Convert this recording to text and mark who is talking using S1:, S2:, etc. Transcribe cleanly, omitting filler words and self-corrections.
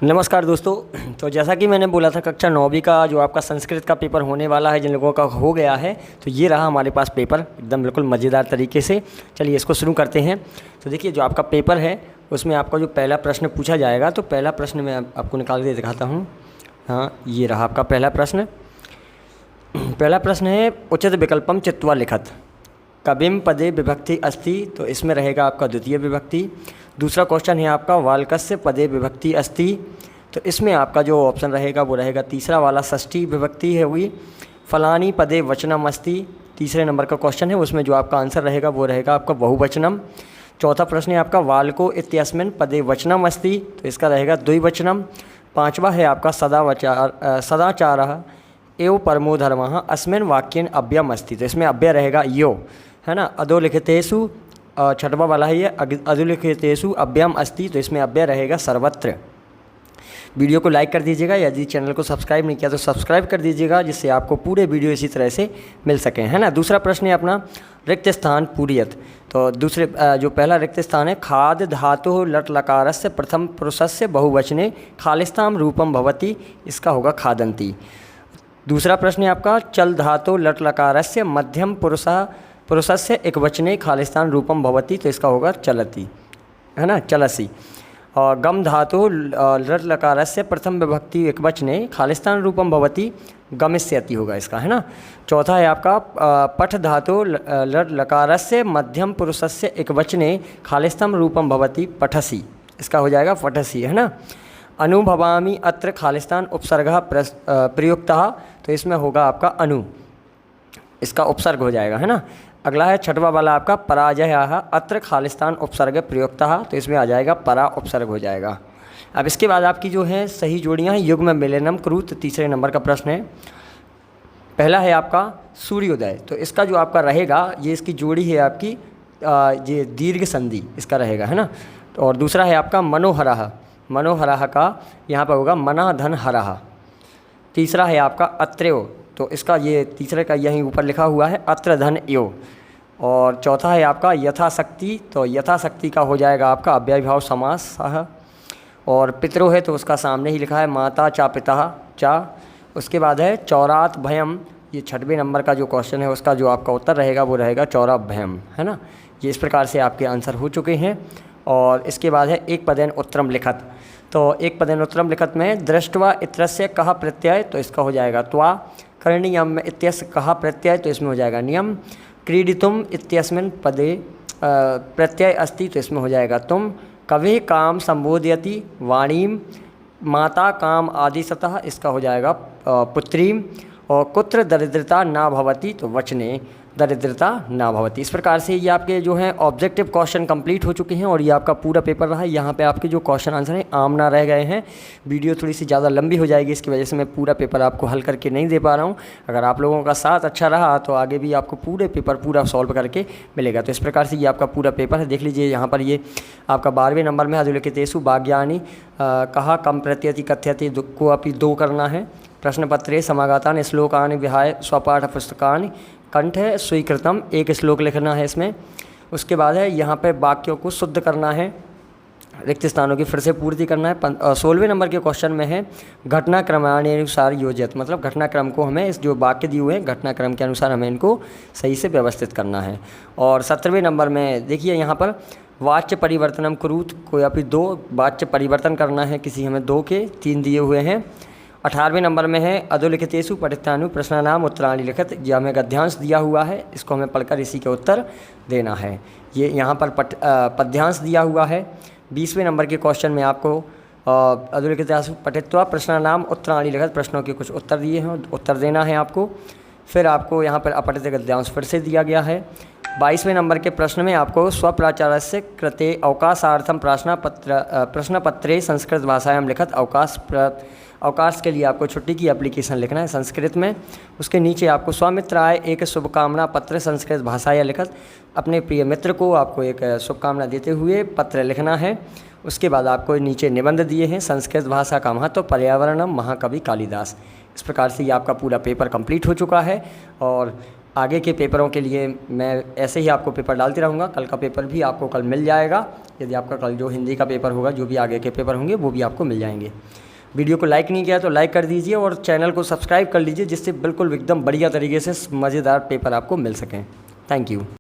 S1: नमस्कार दोस्तों। तो जैसा कि मैंने बोला था कक्षा 9वीं का जो आपका संस्कृत का पेपर होने वाला है, जिन लोगों का हो गया है, तो ये रहा हमारे पास पेपर एकदम बिल्कुल मज़ेदार तरीके से। चलिए इसको शुरू करते हैं। तो देखिए जो आपका पेपर है उसमें आपका जो पहला प्रश्न पूछा जाएगा, तो पहला प्रश्न मैं आपको निकाल के दिखाता हूँ। हाँ, ये रहा आपका पहला प्रश्न। पहला प्रश्न है उचित विकल्पम चित्वा लिखत कविम पदे विभक्ति अस्ति, तो इसमें रहेगा आपका द्वितीय विभक्ति। दूसरा क्वेश्चन है आपका वाल्कस्य पदे विभक्ति अस्ति, तो इसमें आपका जो ऑप्शन रहेगा वो रहेगा तीसरा वाला षष्ठी विभक्ति है हुई। फलानी पदे वचनम अस्ति, तीसरे नंबर का क्वेश्चन है, उसमें जो आपका आंसर रहेगा वो रहेगा आपका बहुवचनम। चौथा प्रश्न है आपका वाल्को इत्यस्मिन् पदे वचनम अस्ति, तो इसका रहेगा द्विवचनम। पांचवा है आपका सदाचारः एव परमो धर्मः अस्मिन् वाक्येन अव्ययम अस्ति, तो इसमें अव्यय रहेगा यो, है ना। अधोलिखितेषु, छठवा वाला है ये अधोलिखितेषु अव्ययम अस्ति, तो इसमें अव्यय रहेगा सर्वत्र। वीडियो को लाइक कर दीजिएगा, यदि चैनल को सब्सक्राइब नहीं किया तो सब्सक्राइब कर दीजिएगा, जिससे आपको पूरे वीडियो इसी तरह से मिल सकें, है ना। दूसरा प्रश्न है अपना रिक्त स्थान पूरियत, तो दूसरे जो पहला रिक्त स्थान है खाद धातु लट लकारस्य प्रथम पुरुषस्य बहुवचने खालिस्ताम रूपम भवति, इसका होगा खादंती। दूसरा प्रश्न है आपका चल धातु लट लकारस्य मध्यम पुरुषस्य एकवचने खालिस्तान रूपम भवति, तो इसका होगा चलती, है ना, चलसी। और गम धातु लट लकारस्य प्रथम विभक्ति एकवचने खालिस्तान रूपम भवति गमिष्यति होगा इसका, है ना। चौथा है आपका पठ धातु लट लकारस्य मध्यम पुरुषस्य एकवचने खालिस्तान रूपम भवति पठसी, इसका हो जाएगा पठसी, है ना। अनुभवामि अत्र खालिस्तान उपसर्गः प्रयुक्तः, तो इसमें होगा आपका अनु, इसका उपसर्ग हो जाएगा, है ना। अगला है छठवा वाला आपका पराजयः अत्र खालिस्तान उपसर्ग प्रयुक्तः, तो इसमें आ जाएगा परा उपसर्ग हो जाएगा। अब इसके बाद आपकी जो है सही जोड़ियाँ हैं युग्म मिलेनम क्रूत, तीसरे नंबर का प्रश्न है। पहला है आपका सूर्योदय, तो इसका जो आपका रहेगा ये इसकी जोड़ी है आपकी ये दीर्घ संधि इसका रहेगा, है ना। और दूसरा है आपका मनोहरः, मनोहरः का यहाँ पर होगा मना धन हरः। तीसरा है आपका अत्र्यो, तो इसका ये तीसरे का यहीं ऊपर लिखा हुआ है अत्र धन यो। और चौथा है आपका यथाशक्ति, तो यथाशक्ति का हो जाएगा आपका अव्ययभाव समास। और पितरो है तो उसका सामने ही लिखा है माता चा पिता चा। उसके बाद है चौरात भयम, ये छठवें नंबर का जो क्वेश्चन है उसका जो आपका उत्तर रहेगा वो रहेगा चौरा भयम, है ना। ये इस प्रकार से आपके आंसर हो चुके हैं। और इसके बाद है एक पदेन उत्तरम लिखत, तो एक पदेन उत्तरम लिखत में दृष्ट्वा इत्यस्य कहा प्रत्यय, तो इसका हो जाएगा त्वा। करणीयम इत्यस्य कहा प्रत्यय, तो इसमें हो जाएगा नियम। क्रीडितुम इत्यस्मिन् पदे प्रत्यय अस्ति, तो इसमें हो जाएगा तुम। कवे काम संबोधयति वाणीम माता काम आदिशतः, इसका हो जाएगा पुत्रीम। और कुत्र दरिद्रता ना भवति, तो वचने दरिद्रता ना भवति। इस प्रकार से ये आपके जो हैं ऑब्जेक्टिव क्वेश्चन कंप्लीट हो चुके हैं और ये आपका पूरा पेपर रहा है। यहाँ पे आपके जो क्वेश्चन आंसर हैं आम ना रह गए हैं। वीडियो थोड़ी सी ज़्यादा लंबी हो जाएगी, इसकी वजह से मैं पूरा पेपर आपको हल करके नहीं दे पा रहा हूँ। अगर आप लोगों का साथ अच्छा रहा तो आगे भी आपको पूरे पेपर पूरा सॉल्व करके मिलेगा। तो इस प्रकार से ये आपका पूरा पेपर है। देख लीजिए यहाँ पर ये आपका 12वें नंबर में अधोलिखितेषु भाग्यानि कहा कम प्रत्यति कथ्यति को अपनी दो करना है। प्रश्न पत्रे समागतानि श्लोकानि विहाय स्वपाठ पुस्तकानि कंठ है स्वीकृतम, एक श्लोक लिखना है इसमें। उसके बाद है यहाँ पे वाक्यों को शुद्ध करना है, रिक्त स्थानों की फिर से पूर्ति करना है। 16वें नंबर के क्वेश्चन में है घटनाक्रमानुसार योजित, मतलब घटनाक्रम को हमें इस जो वाक्य दिए हुए हैं घटनाक्रम के अनुसार हमें इनको सही से व्यवस्थित करना है। और 17वें नंबर में देखिए यहाँ पर वाच्य परिवर्तनम कुरुत, कोई अभी दो वाच्य परिवर्तन करना है, किसी हमें दो के 3 दिए हुए हैं। 18वें नंबर में है अधोलिखितेषु पठितानु प्रश्नानाम उत्तराणि लिखत, ये हमें गद्यांश दिया हुआ है, इसको हमें पढ़कर इसी के उत्तर देना है। ये यहाँ पर पद्यांश दिया हुआ है। 20वें नंबर के क्वेश्चन में आपको अधोलिखितेषु पठित्वा प्रश्नानाम उत्तराणि लिखत, प्रश्नों के कुछ उत्तर दिए हैं, उत्तर देना है आपको। फिर आपको यहाँ पर अपठित गद्यांश फिर से दिया गया है। 22वें नंबर के प्रश्न में आपको स्वप्राचार्यस्य कृते अवकाशार्थम प्रश्नपत्रे संस्कृत भाषायां लिखत अवकाश के लिए आपको छुट्टी की एप्लीकेशन लिखना है संस्कृत में। उसके नीचे आपको स्वामित्राय एक शुभकामना पत्र संस्कृत भाषाया लिखत, अपने प्रिय मित्र को आपको एक शुभकामना देते हुए पत्र लिखना है। उसके बाद आपको नीचे निबंध दिए हैं संस्कृत भाषा का महत्व पर्यावरणम महाकवि कालिदास। इस प्रकार से ये आपका पूरा पेपर कंप्लीट हो चुका है। और आगे के पेपरों के लिए मैं ऐसे ही आपको पेपर डालते रहूँगा। कल का पेपर भी आपको कल मिल जाएगा। यदि आपका कल जो हिंदी का पेपर होगा, जो भी आगे के पेपर होंगे वो भी आपको मिल जाएंगे। वीडियो को लाइक नहीं किया तो लाइक कर दीजिए और चैनल को सब्सक्राइब कर लीजिए, जिससे बिल्कुल एकदम बढ़िया तरीके से मज़ेदार पेपर आपको मिल सकें। Thank you.